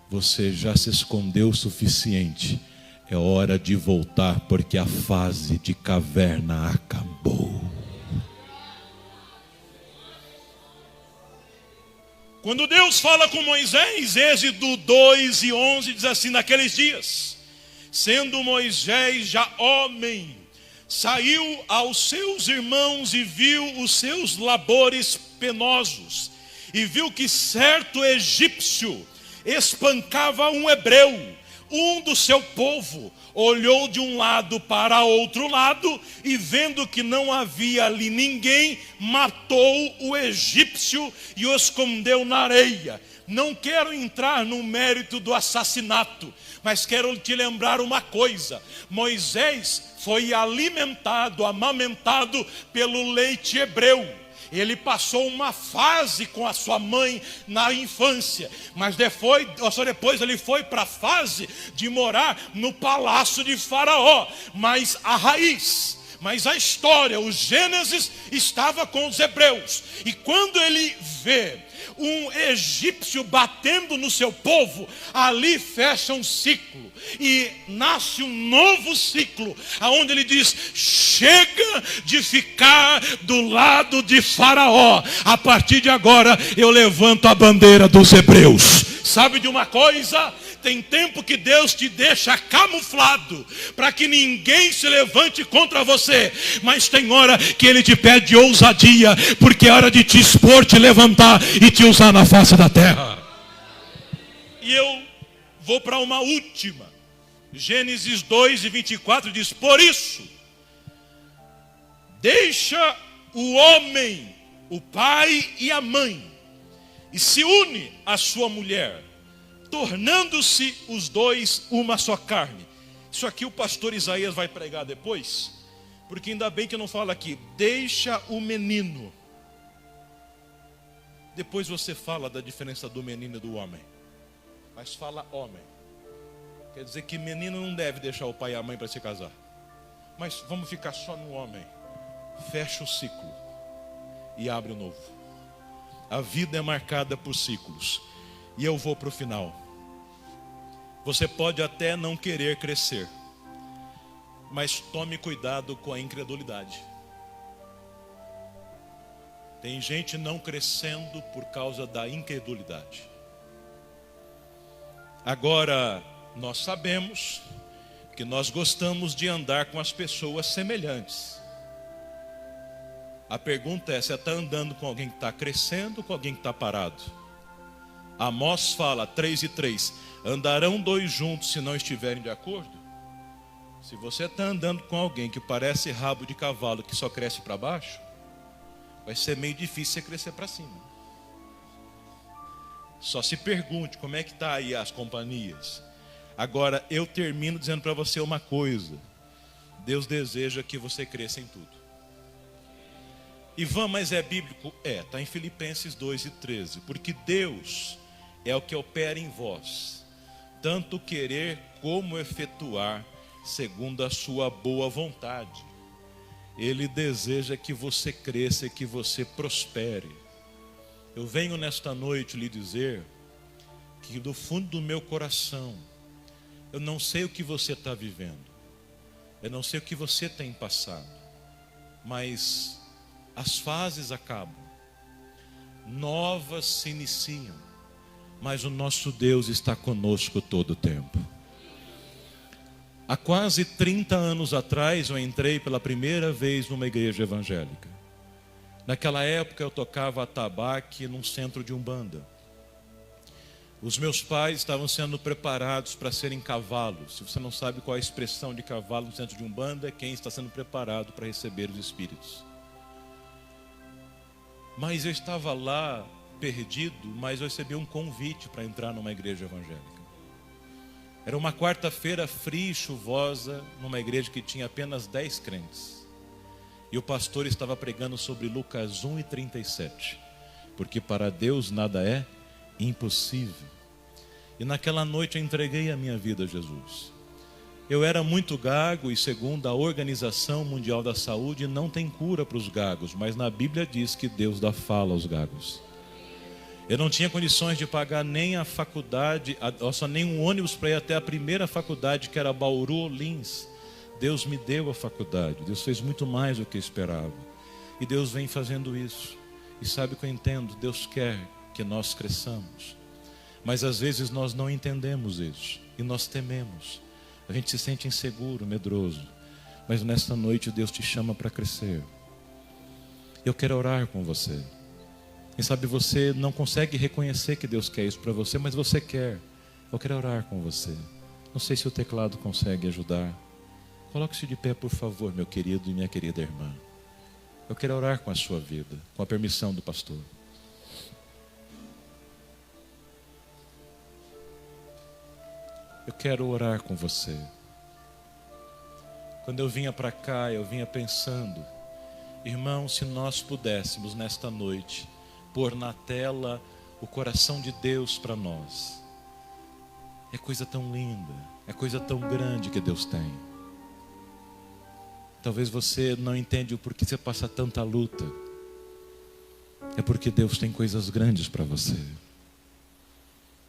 Você já se escondeu o suficiente. É hora de voltar, porque a fase de caverna acabou. Quando Deus fala com Moisés, Êxodo 2:11 diz assim: naqueles dias, sendo Moisés já homem, saiu aos seus irmãos e viu os seus labores penosos, e viu que certo egípcio espancava um hebreu, um do seu povo. Olhou de um lado para outro lado, e vendo que não havia ali ninguém, matou o egípcio e o escondeu na areia. Não quero entrar no mérito do assassinato, mas quero te lembrar uma coisa: Moisés foi amamentado pelo leite hebreu. Ele passou uma fase com a sua mãe na infância, mas depois ele foi para a fase de morar no palácio de Faraó. Mas a história, o Gênesis, estava com os hebreus. E quando ele vê um egípcio batendo no seu povo, ali fecha um ciclo e nasce um novo ciclo, aonde ele diz: chega de ficar do lado de Faraó, a partir de agora eu levanto a bandeira dos hebreus. Sabe de uma coisa? Tem tempo que Deus te deixa camuflado para que ninguém se levante contra você, mas tem hora que Ele te pede ousadia, porque é hora de te expor, te levantar e te usar na face da terra. E eu vou para uma última. Gênesis 2:24 diz: por isso, deixa o homem o pai e a mãe, e se une à sua mulher, tornando-se os dois uma só carne. Isso aqui o pastor Isaías vai pregar depois, porque ainda bem que eu não falo aqui, deixa o menino. Depois você fala da diferença do menino e do homem, mas fala homem. Quer dizer que menino não deve deixar o pai e a mãe para se casar. Mas vamos ficar só no homem. Fecha o ciclo e abre o novo. A vida é marcada por ciclos. E eu vou para o final. Você pode até não querer crescer, mas tome cuidado com a incredulidade. Tem gente não crescendo por causa da incredulidade. Agora, nós sabemos que nós gostamos de andar com as pessoas semelhantes. A pergunta é: você está andando com alguém que está crescendo ou com alguém que está parado? Amós fala 3:3: andarão dois juntos se não estiverem de acordo? Se você está andando com alguém que parece rabo de cavalo que só cresce para baixo, vai ser meio difícil você crescer para cima. Só se pergunte como é que está aí as companhias. Agora eu termino dizendo para você uma coisa: Deus deseja que você cresça em tudo. Ivan, mas é bíblico? Está em Filipenses 2:13. Porque Deus é o que opera em vós, tanto querer como efetuar, segundo a sua boa vontade. Ele deseja que você cresça e que você prospere. Eu venho nesta noite lhe dizer que do fundo do meu coração, eu não sei o que você está vivendo, eu não sei o que você tem passado, mas as fases acabam, novas se iniciam, mas o nosso Deus está conosco todo o tempo. Há quase 30 anos atrás eu entrei pela primeira vez numa igreja evangélica. Naquela época eu tocava atabaque num centro de umbanda. Os meus pais estavam sendo preparados para serem cavalos. Se você não sabe qual é a expressão de cavalo no centro de umbanda, é quem está sendo preparado para receber os espíritos. Mas eu estava lá perdido, mas eu recebi um convite para entrar numa igreja evangélica. Era uma quarta-feira fria e chuvosa, numa igreja que tinha apenas 10 crentes. E o pastor estava pregando sobre Lucas 1:37. Porque para Deus nada é impossível. E naquela noite eu entreguei a minha vida a Jesus. Eu era muito gago e, segundo a Organização Mundial da Saúde, não tem cura para os gagos, mas na Bíblia diz que Deus dá fala aos gagos. Eu não tinha condições de pagar nem a faculdade, nem um ônibus para ir até a primeira faculdade, que era Bauru Lins. Deus me deu a faculdade. Deus fez muito mais do que eu esperava. E Deus vem fazendo isso. E sabe o que eu entendo? Deus quer que nós cresçamos. Mas às vezes nós não entendemos isso. E nós tememos. A gente se sente inseguro, medroso. Mas nesta noite Deus te chama para crescer. Eu quero orar com você. Quem sabe você não consegue reconhecer que Deus quer isso para você, mas você quer. Eu quero orar com você. Não sei se o teclado consegue ajudar. Coloque-se de pé, por favor, meu querido e minha querida irmã. Eu quero orar com a sua vida, com a permissão do pastor. Eu quero orar com você. Quando eu vinha para cá, eu vinha pensando, irmão, se nós pudéssemos nesta noite pôr na tela o coração de Deus para nós. É coisa tão linda, é coisa tão grande que Deus tem. Talvez você não entenda o porquê você passa tanta luta. É porque Deus tem coisas grandes para você.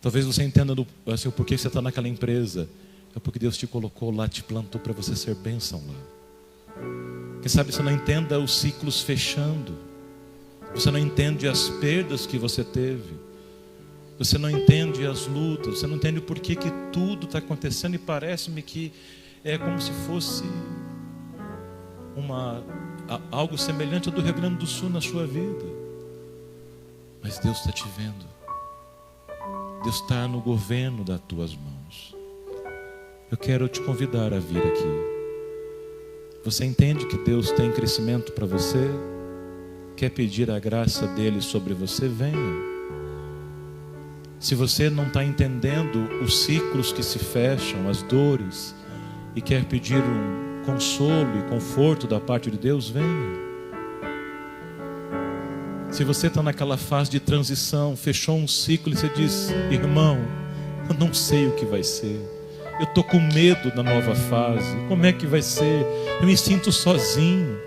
Talvez você entenda assim, o porquê você está naquela empresa. É porque Deus te colocou lá, te plantou para você ser bênção lá. Quem sabe você não entenda os ciclos fechando. Você não entende as perdas que você teve. Você não entende as lutas. Você não entende o porquê que tudo está acontecendo. E parece-me que é como se fosse algo semelhante ao do Rio Grande do Sul na sua vida. Mas Deus está te vendo. Deus está no governo das tuas mãos. Eu quero te convidar a vir aqui. Você entende que Deus tem crescimento para você? Quer pedir a graça dele sobre você? Venha. Se você não está entendendo os ciclos que se fecham, as dores, e quer pedir um consolo e conforto da parte de Deus, venha. Se você está naquela fase de transição, fechou um ciclo e você diz, irmão, eu não sei o que vai ser. Eu estou com medo da nova fase. Como é que vai ser? Eu me sinto sozinho.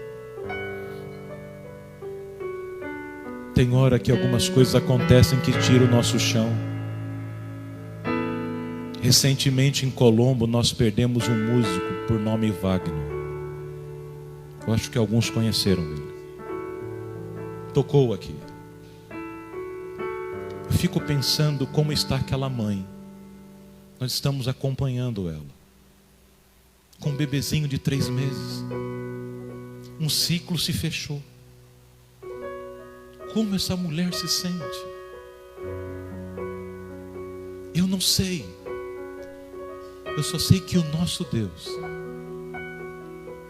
Tem hora que algumas coisas acontecem que tiram o nosso chão. Recentemente em Colombo nós perdemos um músico por nome Wagner. Eu acho que alguns conheceram ele. Tocou aqui. Eu fico pensando como está aquela mãe. Nós estamos acompanhando ela. Com um bebezinho de 3 meses. Um ciclo se fechou. Como essa mulher se sente? Eu não sei. Eu só sei que o nosso Deus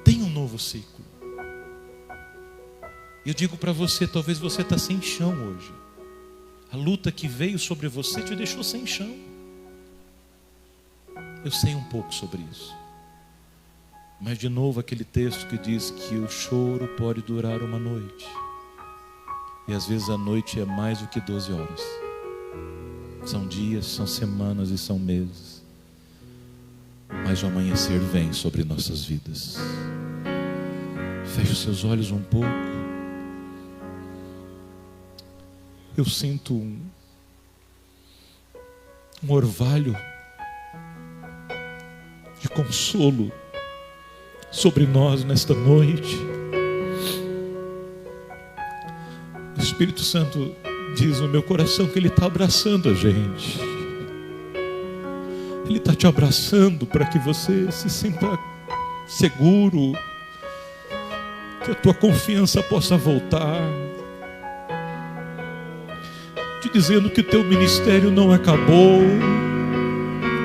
tem um novo ciclo. Eu digo para você, talvez você está sem chão hoje. A luta que veio sobre você te deixou sem chão. Eu sei um pouco sobre isso. Mas de novo aquele texto que diz que o choro pode durar uma noite. E às vezes a noite é mais do que 12 horas. São dias, são semanas e são meses. Mas o amanhecer vem sobre nossas vidas. Feche os seus olhos um pouco. Eu sinto um orvalho de consolo sobre nós nesta noite. O Espírito Santo diz no meu coração que Ele está abraçando a gente. Ele está te abraçando para que você se sinta seguro, que a tua confiança possa voltar, te dizendo que o teu ministério não acabou,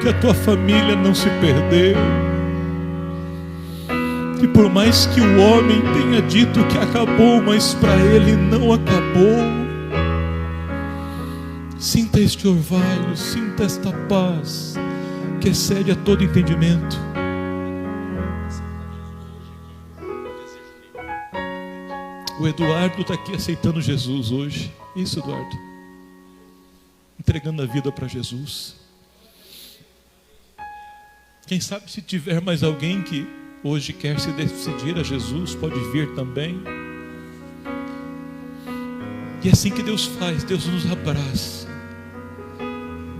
que a tua família não se perdeu, que por mais que o homem tenha dito que acabou, mas para ele não acabou. Sinta este orvalho, sinta esta paz que excede a todo entendimento. O Eduardo está aqui aceitando Jesus hoje. Isso, Eduardo. Entregando a vida para Jesus. Quem sabe se tiver mais alguém que hoje quer se decidir a Jesus, pode vir também. E é assim que Deus faz, Deus nos abraça,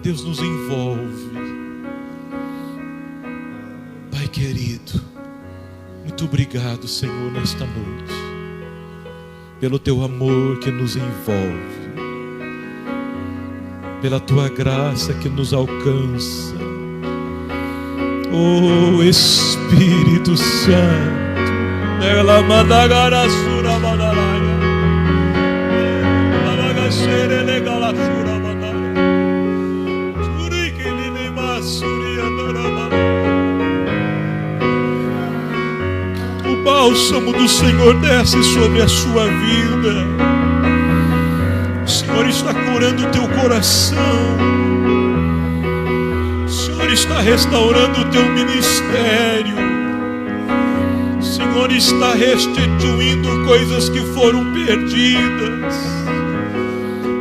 Deus nos envolve. Pai querido, muito obrigado, Senhor, nesta noite, pelo teu amor que nos envolve, pela tua graça que nos alcança. Oh Espírito Santo, ela mandagara sura mandaraia, ela xere legala sura mandaraia, suri que lhe masuri andarama. O bálsamo do Senhor desce sobre a sua vida. O Senhor está curando o teu coração. O Senhor está restaurando o teu ministério. O Senhor está restituindo coisas que foram perdidas.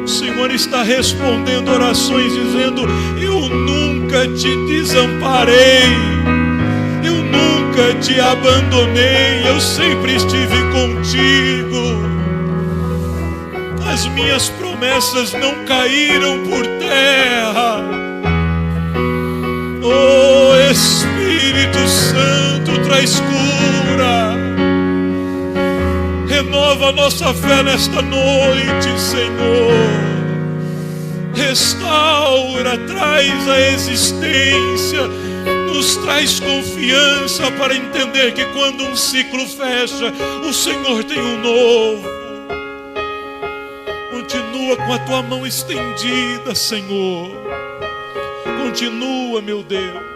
O Senhor está respondendo orações dizendo: eu nunca te desamparei, eu nunca te abandonei, eu sempre estive contigo. As minhas promessas não caíram por terra. Oh Espírito Santo, traz cura. Renova a nossa fé nesta noite, Senhor. Restaura, traz a existência, nos traz confiança para entender que quando um ciclo fecha, o Senhor tem um novo. Continua com a tua mão estendida, Senhor. Continua, meu Deus.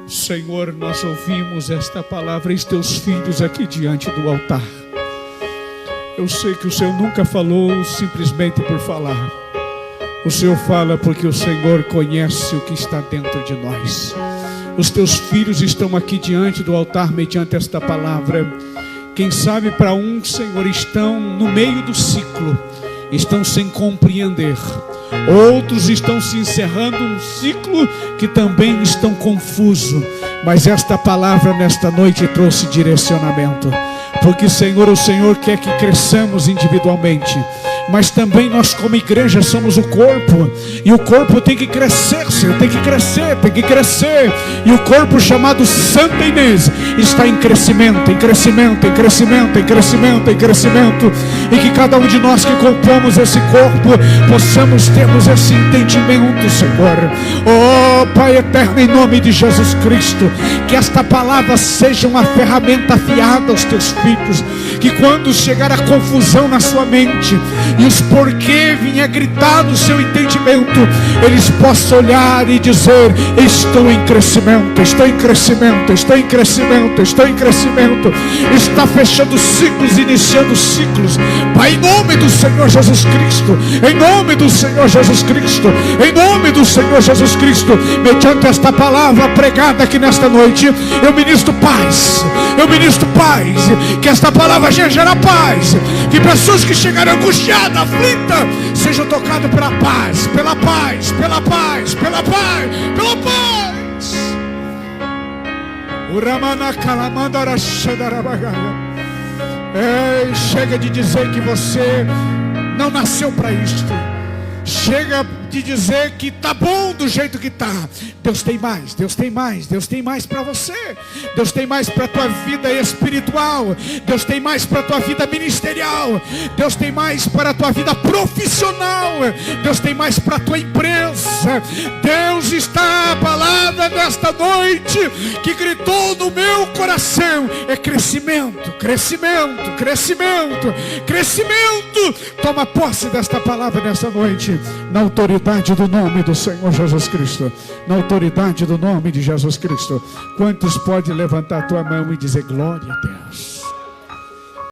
Senhor, nós ouvimos esta palavra e teus filhos aqui diante do altar. Eu sei que o Senhor nunca falou simplesmente por falar. O Senhor fala porque o Senhor conhece o que está dentro de nós. Os teus filhos estão aqui diante do altar mediante esta palavra. Quem sabe para um, Senhor, estão no meio do ciclo, estão sem compreender. Outros estão se encerrando um ciclo que também estão confusos. Mas esta palavra nesta noite trouxe direcionamento. Porque, Senhor, o Senhor quer que cresçamos individualmente, mas também nós como igreja somos o corpo. E o corpo tem que crescer, Senhor, tem que crescer, tem que crescer. E o corpo chamado Santa Inês está em crescimento, em crescimento, em crescimento, em crescimento, em crescimento. E que cada um de nós que compomos esse corpo possamos termos esse entendimento, Senhor. Oh Pai eterno, em nome de Jesus Cristo, que esta palavra seja uma ferramenta afiada aos teus filhos. Que quando chegar a confusão na sua mente e os porquê vinha gritar no seu entendimento, eles possam olhar e dizer: estou em crescimento, estou em crescimento, estou em crescimento, estou em crescimento. Está fechando ciclos, iniciando ciclos. Pai, em nome do Senhor Jesus Cristo, em nome do Senhor Jesus Cristo, em nome do Senhor Jesus Cristo, mediante esta palavra pregada aqui nesta noite, eu ministro paz, eu ministro paz. Que esta palavra gera paz. Que pessoas que chegaram angustiadas, aflitas, sejam tocadas pela paz, pela paz, pela paz, pela paz, pela paz. Ei, chega de dizer que você não nasceu para isto. Chega de dizer que tá bom do jeito que tá. Deus tem mais, Deus tem mais, Deus tem mais para você. Deus tem mais para tua vida espiritual. Deus tem mais para tua vida ministerial. Deus tem mais para tua vida profissional. Deus tem mais para tua empresa. Deus está, a palavra nesta noite que gritou no meu coração é crescimento, crescimento, crescimento, crescimento. Toma posse desta palavra nesta noite, na autoridade do nome do Senhor Jesus Cristo, na autoridade do nome de Jesus Cristo. Quantos podem levantar a tua mão e dizer glória a Deus?